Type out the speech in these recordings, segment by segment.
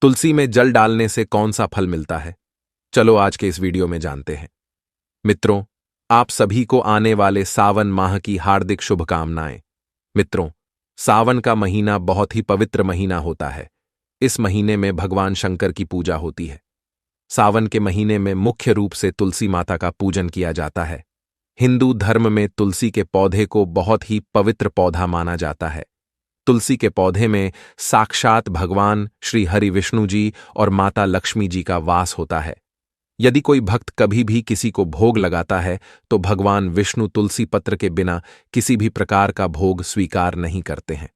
तुलसी में जल डालने से कौन सा फल मिलता है? चलो आज के इस वीडियो में जानते हैं। मित्रों, आप सभी को आने वाले सावन माह की हार्दिक शुभकामनाएं। मित्रों, सावन का महीना बहुत ही पवित्र महीना होता है। इस महीने में भगवान शंकर की पूजा होती है। सावन के महीने में मुख्य रूप से तुलसी माता का पूजन किया जाता है। हिंदू धर्म में तुलसी के पौधे को बहुत ही पवित्र पौधा माना जाता है। तुलसी के पौधे में साक्षात भगवान श्री हरि विष्णु जी और माता लक्ष्मी जी का वास होता है। यदि कोई भक्त कभी भी किसी को भोग लगाता है तो भगवान विष्णु तुलसी पत्र के बिना किसी भी प्रकार का भोग स्वीकार नहीं करते हैं।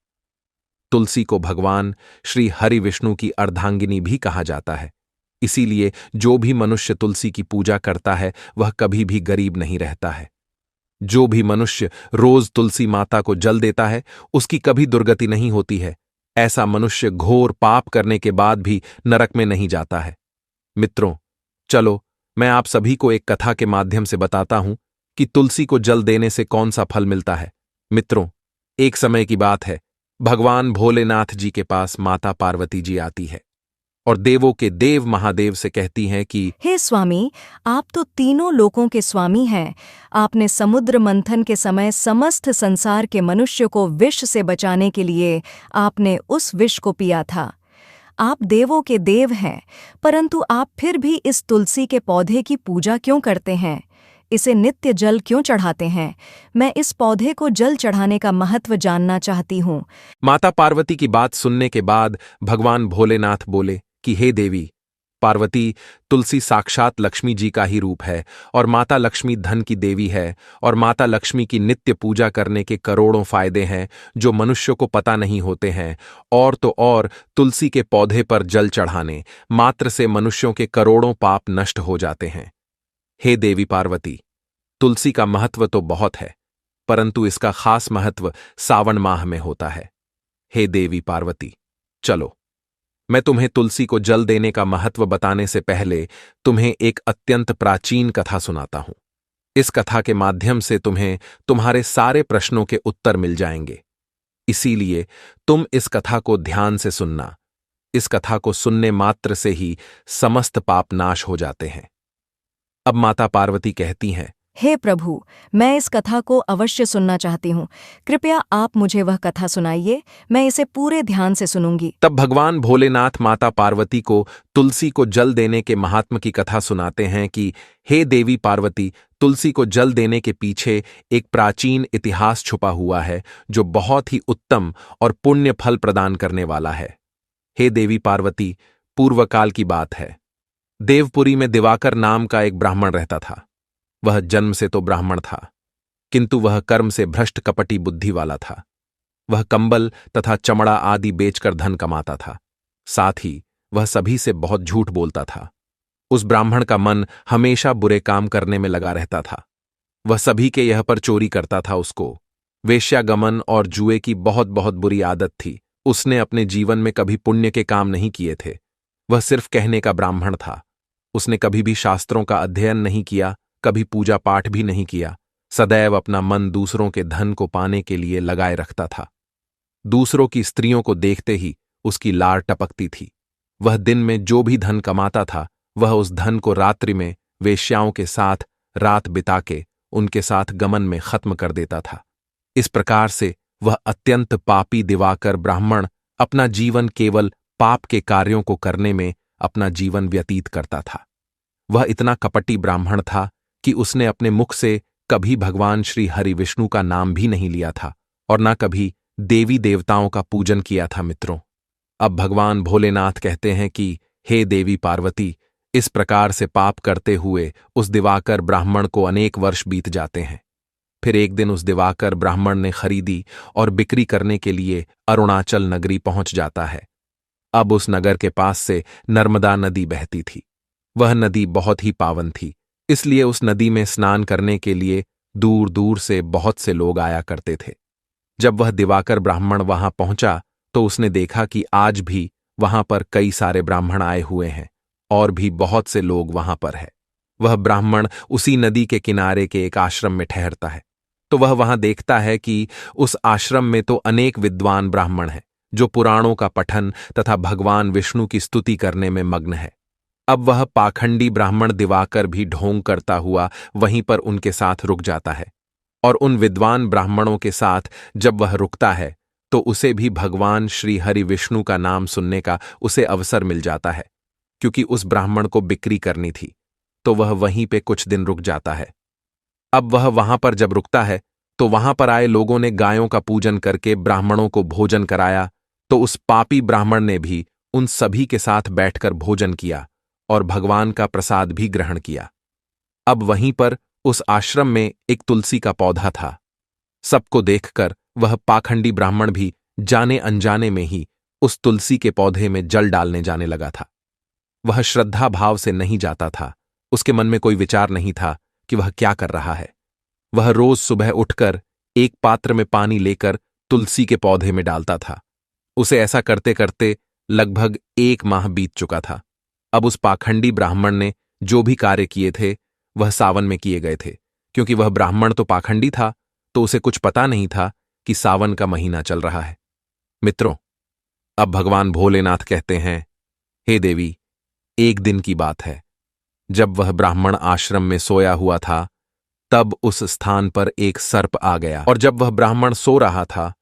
तुलसी को भगवान श्री हरि विष्णु की अर्धांगिनी भी कहा जाता है। इसीलिए जो भी मनुष्य तुलसी की पूजा करता है वह कभी भी गरीब नहीं रहता है। जो भी मनुष्य रोज तुलसी माता को जल देता है उसकी कभी दुर्गति नहीं होती है। ऐसा मनुष्य घोर पाप करने के बाद भी नरक में नहीं जाता है। मित्रों, चलो मैं आप सभी को एक कथा के माध्यम से बताता हूं कि तुलसी को जल देने से कौन सा फल मिलता है। मित्रों, एक समय की बात है, भगवान भोलेनाथ जी के पास माता पार्वती जी आती है और देवों के देव महादेव से कहती हैं कि हे स्वामी, आप तो तीनों लोकों के स्वामी हैं। आपने समुद्र मंथन के समय समस्त संसार के मनुष्य को विष से बचाने के लिए आपने उस विष को पिया था। आप देवों के देव हैं, परंतु आप फिर भी इस तुलसी के पौधे की पूजा क्यों करते हैं? इसे नित्य जल क्यों चढ़ाते हैं? मैं इस पौधे को जल चढ़ाने का महत्व जानना चाहती हूँ। माता पार्वती की बात सुनने के बाद भगवान भोलेनाथ बोले कि हे देवी पार्वती, तुलसी साक्षात लक्ष्मी जी का ही रूप है और माता लक्ष्मी धन की देवी है और माता लक्ष्मी की नित्य पूजा करने के करोड़ों फायदे हैं जो मनुष्य को पता नहीं होते हैं। और तो और तुलसी के पौधे पर जल चढ़ाने मात्र से मनुष्यों के करोड़ों पाप नष्ट हो जाते हैं। हे देवी पार्वती, तुलसी का महत्व तो बहुत है, परंतु इसका खास महत्व सावन माह में होता है। हे देवी पार्वती, चलो मैं तुम्हें तुलसी को जल देने का महत्व बताने से पहले तुम्हें एक अत्यंत प्राचीन कथा सुनाता हूं। इस कथा के माध्यम से तुम्हें तुम्हारे सारे प्रश्नों के उत्तर मिल जाएंगे। इसीलिए तुम इस कथा को ध्यान से सुनना। इस कथा को सुनने मात्र से ही समस्त पाप नाश हो जाते हैं। अब माता पार्वती कहती हैं, हे प्रभु, मैं इस कथा को अवश्य सुनना चाहती हूँ। कृपया आप मुझे वह कथा सुनाइए, मैं इसे पूरे ध्यान से सुनूंगी। तब भगवान भोलेनाथ माता पार्वती को तुलसी को जल देने के महात्म की कथा सुनाते हैं कि हे देवी पार्वती, तुलसी को जल देने के पीछे एक प्राचीन इतिहास छुपा हुआ है जो बहुत ही उत्तम और पुण्य फल प्रदान करने वाला है। हे देवी पार्वती, पूर्वकाल की बात है। देवपुरी में दिवाकर नाम का एक ब्राह्मण रहता था। वह जन्म से तो ब्राह्मण था, किंतु वह कर्म से भ्रष्ट कपटी बुद्धि वाला था। वह कंबल तथा चमड़ा आदि बेचकर धन कमाता था। साथ ही वह सभी से बहुत झूठ बोलता था। उस ब्राह्मण का मन हमेशा बुरे काम करने में लगा रहता था। वह सभी के यह पर चोरी करता था। उसको वेश्यागमन और जुए की बहुत बहुत बुरी आदत थी। उसने अपने जीवन में कभी पुण्य के काम नहीं किए थे। वह सिर्फ कहने का ब्राह्मण था। उसने कभी भी शास्त्रों का अध्ययन नहीं किया, कभी पूजा पाठ भी नहीं किया। सदैव अपना मन दूसरों के धन को पाने के लिए लगाए रखता था। दूसरों की स्त्रियों को देखते ही उसकी लार टपकती थी। वह दिन में जो भी धन कमाता था वह उस धन को रात्रि में वेश्याओं के साथ रात बिता के उनके साथ गमन में खत्म कर देता था। इस प्रकार से वह अत्यंत पापी दिवाकर ब्राह्मण अपना जीवन केवल पाप के कार्यों को करने में अपना जीवन व्यतीत करता था। वह इतना कपटी ब्राह्मण था कि उसने अपने मुख से कभी भगवान श्री हरि विष्णु का नाम भी नहीं लिया था और न कभी देवी देवताओं का पूजन किया था। मित्रों, अब भगवान भोलेनाथ कहते हैं कि हे देवी पार्वती, इस प्रकार से पाप करते हुए उस दिवाकर ब्राह्मण को अनेक वर्ष बीत जाते हैं। फिर एक दिन उस दिवाकर ब्राह्मण ने खरीदी और बिक्री करने के लिए अरुणाचल नगरी पहुंच जाता है। अब उस नगर के पास से नर्मदा नदी बहती थी। वह नदी बहुत ही पावन थी, इसलिए उस नदी में स्नान करने के लिए दूर दूर से बहुत से लोग आया करते थे। जब वह दिवाकर ब्राह्मण वहां पहुंचा तो उसने देखा कि आज भी वहां पर कई सारे ब्राह्मण आए हुए हैं और भी बहुत से लोग वहां पर है। वह ब्राह्मण उसी नदी के किनारे के एक आश्रम में ठहरता है। तो वह वहां देखता है कि उस आश्रम में तो अनेक विद्वान ब्राह्मण हैं, जो पुराणों का पठन तथा भगवान विष्णु की स्तुति करने में मग्न है। अब वह पाखंडी ब्राह्मण दिवाकर भी ढोंग करता हुआ वहीं पर उनके साथ रुक जाता है, और उन विद्वान ब्राह्मणों के साथ जब वह रुकता है तो उसे भी भगवान श्री हरि विष्णु का नाम सुनने का उसे अवसर मिल जाता है। क्योंकि उस ब्राह्मण को बिक्री करनी थी तो वह वहीं पे कुछ दिन रुक जाता है। अब वह वहां पर जब रुकता है तो वहां पर आए लोगों ने गायों का पूजन करके ब्राह्मणों को भोजन कराया, तो उस पापी ब्राह्मण ने भी उन सभी के साथ बैठकर भोजन किया और भगवान का प्रसाद भी ग्रहण किया। अब वहीं पर उस आश्रम में एक तुलसी का पौधा था। सबको देखकर वह पाखंडी ब्राह्मण भी जाने अनजाने में ही उस तुलसी के पौधे में जल डालने जाने लगा था। वह श्रद्धा भाव से नहीं जाता था, उसके मन में कोई विचार नहीं था कि वह क्या कर रहा है। वह रोज सुबह उठकर एक पात्र में पानी लेकर तुलसी के पौधे में डालता था। उसे ऐसा करते करते लगभग 1 माह बीत चुका था। अब उस पाखंडी ब्राह्मण ने जो भी कार्य किए थे वह सावन में किए गए थे। क्योंकि वह ब्राह्मण तो पाखंडी था, तो उसे कुछ पता नहीं था कि सावन का महीना चल रहा है। मित्रों, अब भगवान भोलेनाथ कहते हैं, हे देवी, एक दिन की बात है, जब वह ब्राह्मण आश्रम में सोया हुआ था तब उस स्थान पर एक सर्प आ गया, और जब वह ब्राह्मण सो रहा था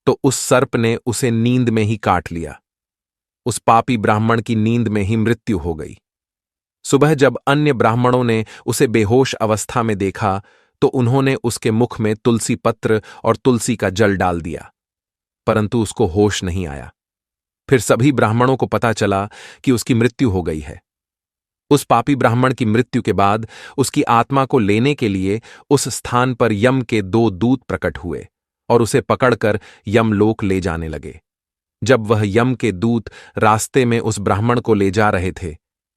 तो उस सर्प ने उसे नींद में ही काट लिया। उस पापी ब्राह्मण की नींद में ही मृत्यु हो गई। सुबह जब अन्य ब्राह्मणों ने उसे बेहोश अवस्था में देखा तो उन्होंने उसके मुख में तुलसी पत्र और तुलसी का जल डाल दिया, परंतु उसको होश नहीं आया। फिर सभी ब्राह्मणों को पता चला कि उसकी मृत्यु हो गई है। उस पापी ब्राह्मण की मृत्यु के बाद उसकी आत्मा को लेने के लिए उस स्थान पर यम के 2 दूत प्रकट हुए और उसे पकड़कर यमलोक ले जाने लगे। जब वह यम के दूत रास्ते में उस ब्राह्मण को ले जा रहे थे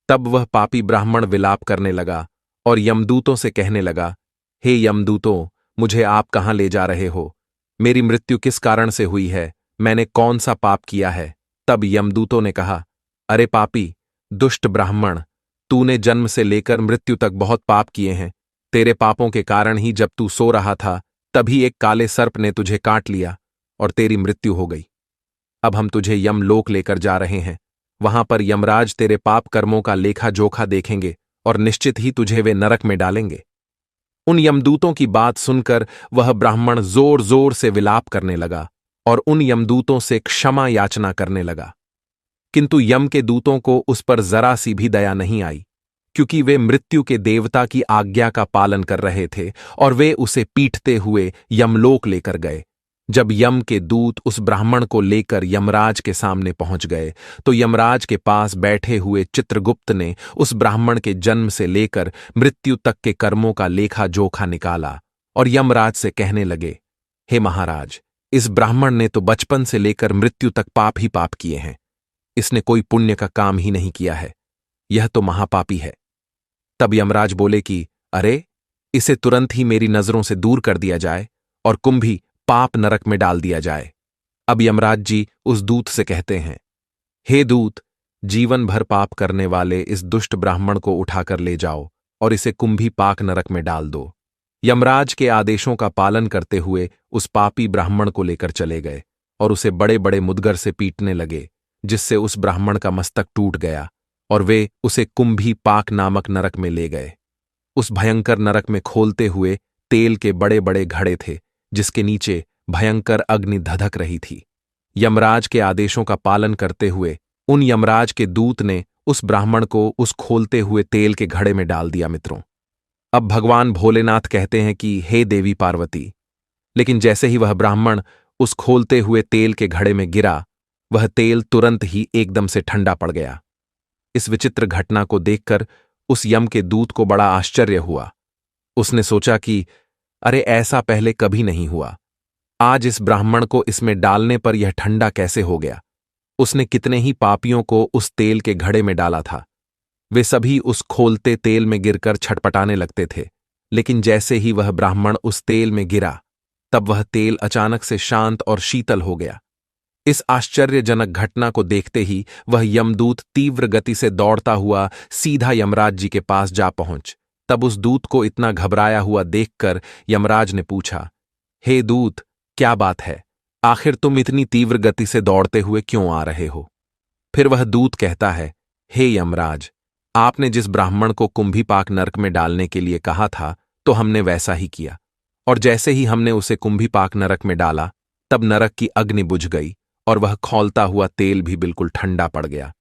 तब वह पापी ब्राह्मण विलाप करने लगा और यमदूतों से कहने लगा, हे यमदूतों, मुझे आप कहाँ ले जा रहे हो? मेरी मृत्यु किस कारण से हुई है? मैंने कौन सा पाप किया है? तब यमदूतों ने कहा, अरे पापी, दुष्ट ब्राह्मण, तूने जन्म से लेकर मृत्यु तक बहुत पाप किए हैं। तेरे पापों के कारण ही जब तू सो रहा था तभी एक काले सर्प ने तुझे काट लिया और तेरी मृत्यु हो गई। अब हम तुझे यमलोक लेकर जा रहे हैं। वहां पर यमराज तेरे पाप कर्मों का लेखा जोखा देखेंगे और निश्चित ही तुझे वे नरक में डालेंगे। उन यमदूतों की बात सुनकर वह ब्राह्मण जोर जोर से विलाप करने लगा और उन यमदूतों से क्षमा याचना करने लगा। किंतु यम के दूतों को उस पर जरा सी भी दया नहीं आई, क्योंकि वे मृत्यु के देवता की आज्ञा का पालन कर रहे थे और वे उसे पीटते हुए यमलोक लेकर गए। जब यम के दूत उस ब्राह्मण को लेकर यमराज के सामने पहुंच गए तो यमराज के पास बैठे हुए चित्रगुप्त ने उस ब्राह्मण के जन्म से लेकर मृत्यु तक के कर्मों का लेखा जोखा निकाला और यमराज से कहने लगे, हे महाराज, इस ब्राह्मण ने तो बचपन से लेकर मृत्यु तक पाप ही पाप किए हैं। इसने कोई पुण्य का काम ही नहीं किया है। यह तो महापापी है। तब यमराज बोले कि अरे, इसे तुरंत ही मेरी नजरों से दूर कर दिया जाए और कुंभी पाप नरक में डाल दिया जाए। अब यमराज जी उस दूत से कहते हैं, हे दूत, जीवन भर पाप करने वाले इस दुष्ट ब्राह्मण को उठाकर ले जाओ और इसे कुंभी पाक नरक में डाल दो। यमराज के आदेशों का पालन करते हुए उस पापी ब्राह्मण को लेकर चले गए और उसे बड़े बड़े मुदगर से पीटने लगे, जिससे उस ब्राह्मण का मस्तक टूट गया और वे उसे कुंभी पाक नामक नरक में ले गए। उस भयंकर नरक में खोलते हुए तेल के बड़े बड़े घड़े थे, जिसके नीचे भयंकर अग्नि धधक रही थी। यमराज के आदेशों का पालन करते हुए उन यमराज के दूत ने उस ब्राह्मण को उस खोलते हुए तेल के घड़े में डाल दिया। मित्रों, अब भगवान भोलेनाथ कहते हैं कि हे देवी पार्वती, लेकिन जैसे ही वह ब्राह्मण उस खोलते हुए तेल के घड़े में गिरा, वह तेल तुरंत ही एकदम से ठंडा पड़ गया। इस विचित्र घटना को देखकर उस यम के दूत को बड़ा आश्चर्य हुआ। उसने सोचा कि अरे, ऐसा पहले कभी नहीं हुआ। आज इस ब्राह्मण को इसमें डालने पर यह ठंडा कैसे हो गया? उसने कितने ही पापियों को उस तेल के घड़े में डाला था। वे सभी उस खोलते तेल में गिरकर छटपटाने लगते थे, लेकिन जैसे ही वह ब्राह्मण उस तेल में गिरा, तब वह तेल अचानक से शांत और शीतल हो गया। इस आश्चर्यजनक घटना को देखते ही वह यमदूत तीव्र गति से दौड़ता हुआ सीधा यमराज जी के पास जा पहुंच। तब उस दूत को इतना घबराया हुआ देखकर यमराज ने पूछा, हे दूत, क्या बात है? आखिर तुम इतनी तीव्र गति से दौड़ते हुए क्यों आ रहे हो? फिर वह दूत कहता है, हे यमराज, आपने जिस ब्राह्मण को कुंभीपाक नरक में डालने के लिए कहा था तो हमने वैसा ही किया, और जैसे ही हमने उसे कुंभीपाक नरक में डाला तब नरक की अग्नि बुझ गई और वह खौलता हुआ तेल भी बिल्कुल ठंडा पड़ गया।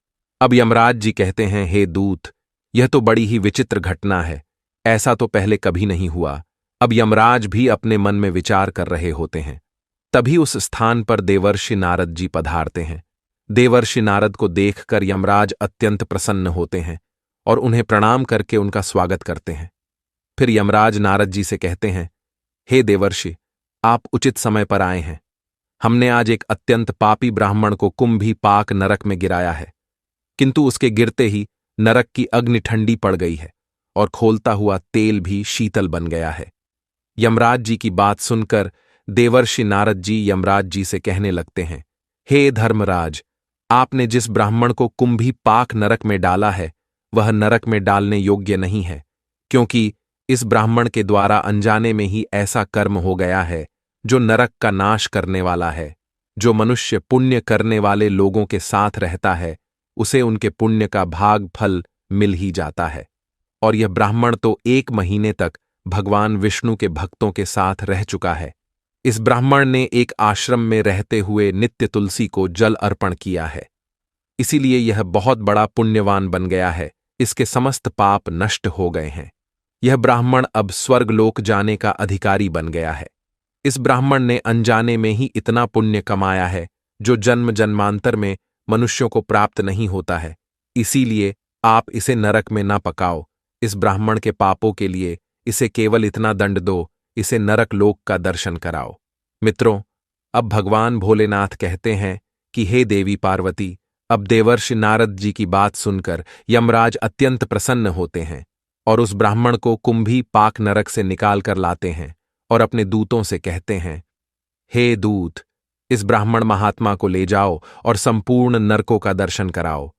अब यमराज जी कहते हैं, हे दूत, यह तो बड़ी ही विचित्र घटना है, ऐसा तो पहले कभी नहीं हुआ। अब यमराज भी अपने मन में विचार कर रहे होते हैं। तभी उस स्थान पर देवर्षि नारद जी पधारते हैं। देवर्षि नारद को देखकर यमराज अत्यंत प्रसन्न होते हैं और उन्हें प्रणाम करके उनका स्वागत करते हैं। फिर यमराज नारद जी से कहते हैं, हे देवर्षि, आप उचित समय पर आए हैं। हमने आज एक अत्यंत पापी ब्राह्मण को कुंभीपाक नरक में गिराया है, किंतु उसके गिरते ही नरक की अग्नि ठंडी पड़ गई है और खोलता हुआ तेल भी शीतल बन गया है। यमराज जी की बात सुनकर देवर्षि नारद जी यमराज जी से कहने लगते हैं, हे धर्मराज, आपने जिस ब्राह्मण को कुंभीपाक नरक में डाला है वह नरक में डालने योग्य नहीं है, क्योंकि इस ब्राह्मण के द्वारा अनजाने में ही ऐसा कर्म हो गया है जो नरक का नाश करने वाला है। जो मनुष्य पुण्य करने वाले लोगों के साथ रहता है उसे उनके पुण्य का भाग फल मिल ही जाता है, और यह ब्राह्मण तो 1 महीने तक भगवान विष्णु के भक्तों के साथ रह चुका है। इस ब्राह्मण ने एक आश्रम में रहते हुए नित्य तुलसी को जल अर्पण किया है, इसीलिए यह बहुत बड़ा पुण्यवान बन गया है। इसके समस्त पाप नष्ट हो गए हैं। यह ब्राह्मण अब स्वर्गलोक जाने का अधिकारी बन गया है। इस ब्राह्मण ने अनजाने में ही इतना पुण्य कमाया है जो जन्म जन्मांतर में मनुष्यों को प्राप्त नहीं होता है। इसीलिए आप इसे नरक में न पकाओ। इस ब्राह्मण के पापों के लिए इसे केवल इतना दंड दो, इसे नरक लोक का दर्शन कराओ। मित्रों, अब भगवान भोलेनाथ कहते हैं कि हे देवी पार्वती, अब देवर्षि नारद जी की बात सुनकर यमराज अत्यंत प्रसन्न होते हैं और उस ब्राह्मण को कुंभीपाक नरक से निकाल कर लाते हैं और अपने दूतों से कहते हैं, हे दूत, इस ब्राह्मण महात्मा को ले जाओ और संपूर्ण नरकों का दर्शन कराओ।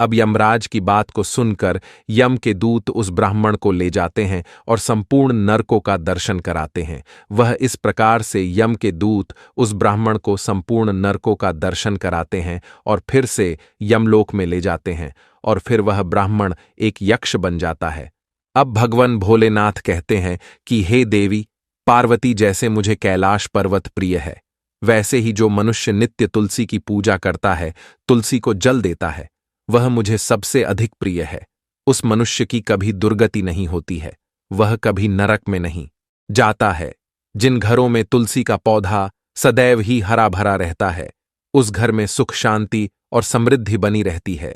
अब यमराज की बात को सुनकर यम के दूत उस ब्राह्मण को ले जाते हैं और संपूर्ण नरकों का दर्शन कराते हैं। वह इस प्रकार से यम के दूत उस ब्राह्मण को संपूर्ण नरकों का दर्शन कराते हैं और फिर से यमलोक में ले जाते हैं, और फिर वह ब्राह्मण एक यक्ष बन जाता है। अब भगवान भोलेनाथ कहते हैं कि हे देवी पार्वती, जैसे मुझे कैलाश पर्वत प्रिय है, वैसे ही जो मनुष्य नित्य तुलसी की पूजा करता है, तुलसी को जल देता है, वह मुझे सबसे अधिक प्रिय है। उस मनुष्य की कभी दुर्गति नहीं होती है, वह कभी नरक में नहीं जाता है। जिन घरों में तुलसी का पौधा सदैव ही हरा भरा रहता है, उस घर में सुख शांति और समृद्धि बनी रहती है।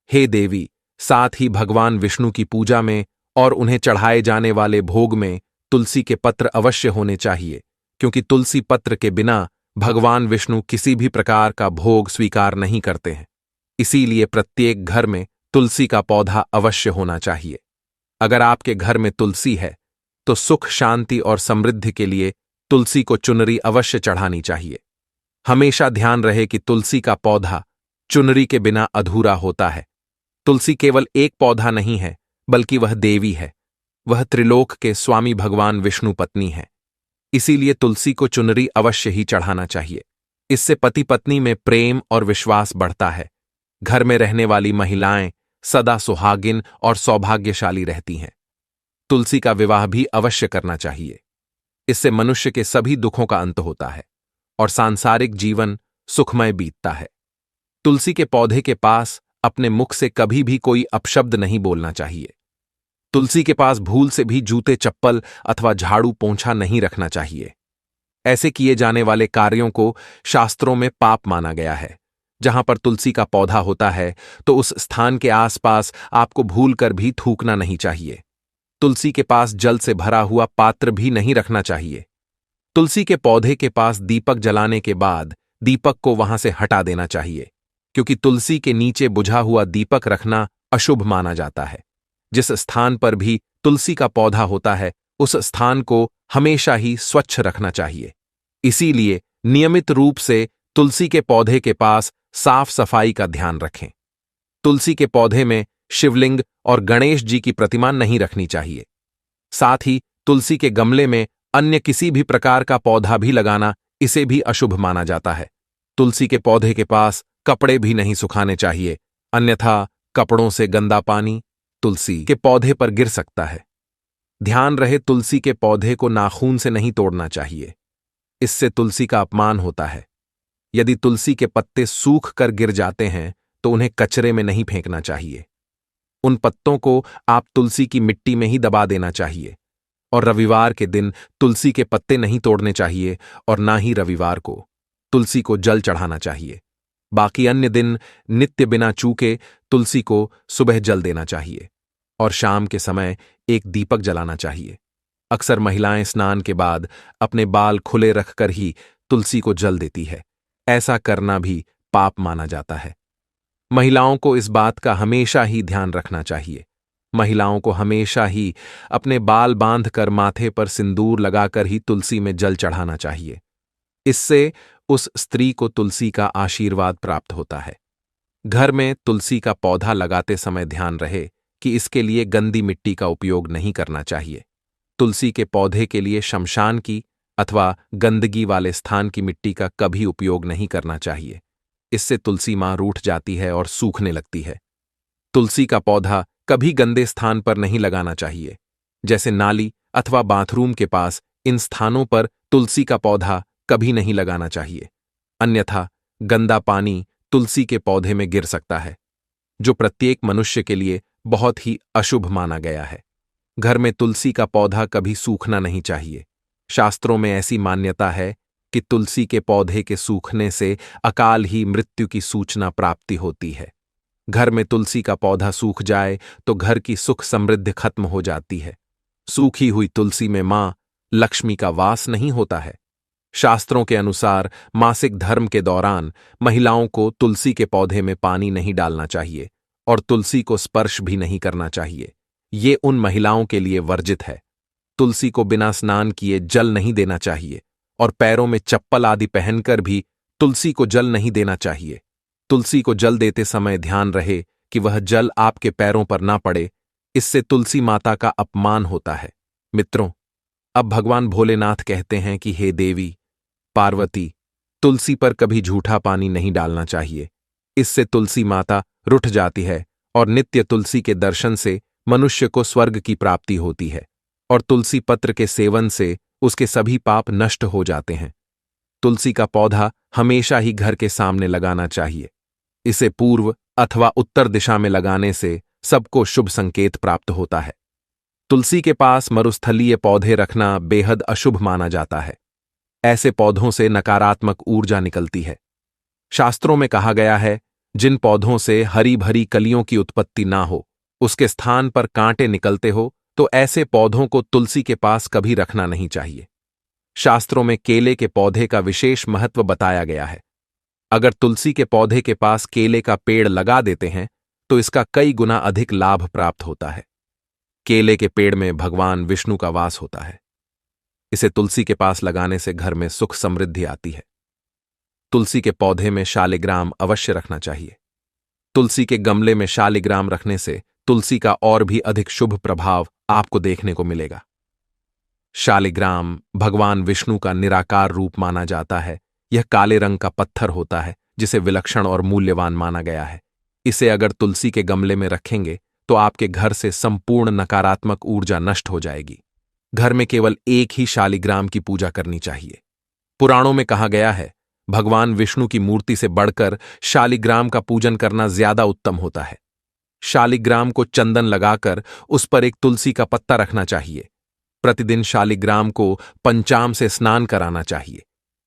हे देवी, साथ ही भगवान विष्णु की पूजा में और उन्हें चढ़ाए जाने वाले भोग में तुलसी के पत्र अवश्य होने चाहिए, क्योंकि तुलसी पत्र के बिना भगवान विष्णु किसी भी प्रकार का भोग स्वीकार नहीं करते हैं। इसीलिए प्रत्येक घर में तुलसी का पौधा अवश्य होना चाहिए। अगर आपके घर में तुलसी है तो सुख शांति और समृद्धि के लिए तुलसी को चुनरी अवश्य चढ़ानी चाहिए। हमेशा ध्यान रहे कि तुलसी का पौधा चुनरी के बिना अधूरा होता है। तुलसी केवल एक पौधा नहीं है, बल्कि वह देवी है। वह त्रिलोक के स्वामी भगवान विष्णु पत्नी है। इसीलिए तुलसी को चुनरी अवश्य ही चढ़ाना चाहिए। इससे पति पत्नी में प्रेम और विश्वास बढ़ता है। घर में रहने वाली महिलाएं सदा सुहागिन और सौभाग्यशाली रहती हैं। तुलसी का विवाह भी अवश्य करना चाहिए। इससे मनुष्य के सभी दुखों का अंत होता है और सांसारिक जीवन सुखमय बीतता है। तुलसी के पौधे के पास अपने मुख से कभी भी कोई अपशब्द नहीं बोलना चाहिए। तुलसी के पास भूल से भी जूते चप्पल अथवा झाड़ू पोंछा नहीं रखना चाहिए। ऐसे किए जाने वाले कार्यों को शास्त्रों में पाप माना गया है। जहां पर तुलसी का पौधा होता है तो उस स्थान के आसपास आपको भूलकर भी थूकना नहीं चाहिए। तुलसी के पास जल से भरा हुआ पात्र भी नहीं रखना चाहिए। तुलसी के पौधे के पास दीपक जलाने के बाद दीपक को वहां से हटा देना चाहिए, क्योंकि तुलसी के नीचे बुझा हुआ दीपक रखना अशुभ माना जाता है। जिस स्थान पर भी तुलसी का पौधा होता है उस स्थान को हमेशा ही स्वच्छ रखना चाहिए। इसीलिए नियमित रूप से तुलसी के पौधे के पास साफ सफाई का ध्यान रखें। तुलसी के पौधे में शिवलिंग और गणेश जी की प्रतिमा नहीं रखनी चाहिए। साथ ही तुलसी के गमले में अन्य किसी भी प्रकार का पौधा भी लगाना इसे भी अशुभ माना जाता है। तुलसी के पौधे के पास कपड़े भी नहीं सुखाने चाहिए, अन्यथा कपड़ों से गंदा पानी तुलसी के पौधे पर गिर सकता है। ध्यान रहे, तुलसी के पौधे को नाखून से नहीं तोड़ना चाहिए, इससे तुलसी का अपमान होता है। यदि तुलसी के पत्ते सूख कर गिर जाते हैं तो उन्हें कचरे में नहीं फेंकना चाहिए। उन पत्तों को आप तुलसी की मिट्टी में ही दबा देना चाहिए। और रविवार के दिन तुलसी के पत्ते नहीं तोड़ने चाहिए और ना ही रविवार को तुलसी को जल चढ़ाना चाहिए। बाकी अन्य दिन नित्य बिना चूके तुलसी को सुबह जल देना चाहिए और शाम के समय एक दीपक जलाना चाहिए। अक्सर महिलाएं स्नान के बाद अपने बाल खुले रखकर ही तुलसी को जल देती है। ऐसा करना भी पाप माना जाता है। महिलाओं को इस बात का हमेशा ही ध्यान रखना चाहिए। महिलाओं को हमेशा ही अपने बाल बांधकर माथे पर सिंदूर लगाकर ही तुलसी में जल चढ़ाना चाहिए। इससे उस स्त्री को तुलसी का आशीर्वाद प्राप्त होता है। घर में तुलसी का पौधा लगाते समय ध्यान रहे कि इसके लिए गंदी मिट्टी का उपयोग नहीं करना चाहिए। तुलसी के पौधे के लिए शमशान की अथवा गंदगी वाले स्थान की मिट्टी का कभी उपयोग नहीं करना चाहिए। इससे तुलसी मां रूठ जाती है और सूखने लगती है। तुलसी का पौधा कभी गंदे स्थान पर नहीं लगाना चाहिए, जैसे नाली अथवा बाथरूम के पास। इन स्थानों पर तुलसी का पौधा कभी नहीं लगाना चाहिए, अन्यथा गंदा पानी तुलसी के पौधे में गिर सकता है, जो प्रत्येक मनुष्य के लिए बहुत ही अशुभ माना गया है। घर में तुलसी का पौधा कभी सूखना नहीं चाहिए। शास्त्रों में ऐसी मान्यता है कि तुलसी के पौधे के सूखने से अकाल ही मृत्यु की सूचना प्राप्ति होती है। घर में तुलसी का पौधा सूख जाए तो घर की सुख समृद्धि खत्म हो जाती है। सूखी हुई तुलसी में मां लक्ष्मी का वास नहीं होता है। शास्त्रों के अनुसार मासिक धर्म के दौरान महिलाओं को तुलसी के पौधे में पानी नहीं डालना चाहिए और तुलसी को स्पर्श भी नहीं करना चाहिए। ये उन महिलाओं के लिए वर्जित है। तुलसी को बिना स्नान किए जल नहीं देना चाहिए और पैरों में चप्पल आदि पहनकर भी तुलसी को जल नहीं देना चाहिए। तुलसी को जल देते समय ध्यान रहे कि वह जल आपके पैरों पर ना पड़े, इससे तुलसी माता का अपमान होता है। मित्रों, अब भगवान भोलेनाथ कहते हैं कि हे देवी पार्वती, तुलसी पर कभी झूठा पानी नहीं डालना चाहिए। इससे तुलसी माता रुठ जाती है और नित्य तुलसी के दर्शन से मनुष्य को स्वर्ग की प्राप्ति होती है और तुलसी पत्र के सेवन से उसके सभी पाप नष्ट हो जाते हैं। तुलसी का पौधा हमेशा ही घर के सामने लगाना चाहिए। इसे पूर्व अथवा उत्तर दिशा में लगाने से सबको शुभ संकेत प्राप्त होता है। तुलसी के पास मरुस्थलीय पौधे रखना बेहद अशुभ माना जाता है। ऐसे पौधों से नकारात्मक ऊर्जा निकलती है। शास्त्रों में कहा गया है, जिन पौधों से हरी भरी कलियों की उत्पत्ति ना हो, उसके स्थान पर कांटे निकलते हो, तो ऐसे पौधों को तुलसी के पास कभी रखना नहीं चाहिए। शास्त्रों में केले के पौधे का विशेष महत्व बताया गया है। अगर तुलसी के पौधे के पास केले का पेड़ लगा देते हैं तो इसका कई गुना अधिक लाभ प्राप्त होता है। केले के पेड़ में भगवान विष्णु का वास होता है। इसे तुलसी के पास लगाने से घर में सुख समृद्धि आती है। तुलसी के पौधे में शालिग्राम अवश्य रखना चाहिए। तुलसी के गमले में शालिग्राम रखने से तुलसी का और भी अधिक शुभ प्रभाव आपको देखने को मिलेगा। शालिग्राम भगवान विष्णु का निराकार रूप माना जाता है। यह काले रंग का पत्थर होता है जिसे विलक्षण और मूल्यवान माना गया है। इसे अगर तुलसी के गमले में रखेंगे तो आपके घर से संपूर्ण नकारात्मक ऊर्जा नष्ट हो जाएगी। घर में केवल एक ही शालिग्राम की पूजा करनी चाहिए। पुराणों में कहा गया है, भगवान विष्णु की मूर्ति से बढ़कर शालिग्राम का पूजन करना ज्यादा उत्तम होता है। शालिग्राम को चंदन लगाकर उस पर एक तुलसी का पत्ता रखना चाहिए। प्रतिदिन शालिग्राम को पंचाम से स्नान कराना चाहिए।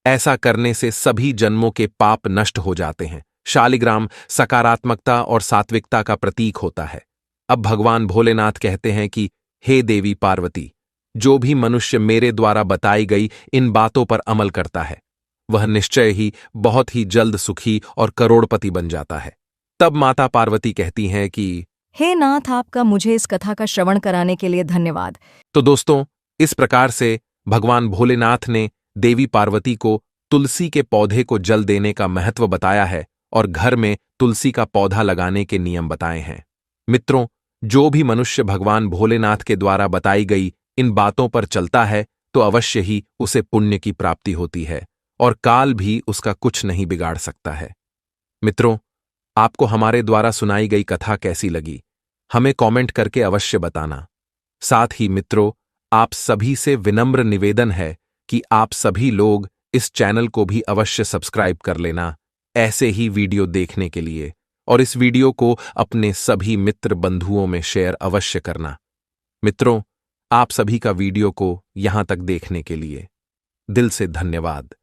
ऐसा करने से सभी जन्मों के पाप नष्ट हो जाते हैं। शालिग्राम सकारात्मकता और सात्विकता का प्रतीक होता है। अब भगवान भोलेनाथ कहते हैं कि हे देवी पार्वती, जो भी मनुष्य मेरे द्वारा बताई गई इन बातों पर अमल करता है वह निश्चय ही बहुत ही जल्द सुखी और करोड़पति बन जाता है। तब माता पार्वती कहती हैं कि हे नाथ, आपका मुझे इस कथा का श्रवण कराने के लिए धन्यवाद। तो दोस्तों, इस प्रकार से भगवान भोलेनाथ ने देवी पार्वती को तुलसी के पौधे को जल देने का महत्व बताया है और घर में तुलसी का पौधा लगाने के नियम बताए हैं। मित्रों, जो भी मनुष्य भगवान भोलेनाथ के द्वारा बताई गई इन बातों पर चलता है तो अवश्य ही उसे पुण्य की प्राप्ति होती है और काल भी उसका कुछ नहीं बिगाड़ सकता है। मित्रों, आपको हमारे द्वारा सुनाई गई कथा कैसी लगी, हमें कमेंट करके अवश्य बताना। साथ ही मित्रों, आप सभी से विनम्र निवेदन है कि आप सभी लोग इस चैनल को भी अवश्य सब्सक्राइब कर लेना ऐसे ही वीडियो देखने के लिए, और इस वीडियो को अपने सभी मित्र बंधुओं में शेयर अवश्य करना। मित्रों, आप सभी का वीडियो को यहां तक देखने के लिए दिल से धन्यवाद।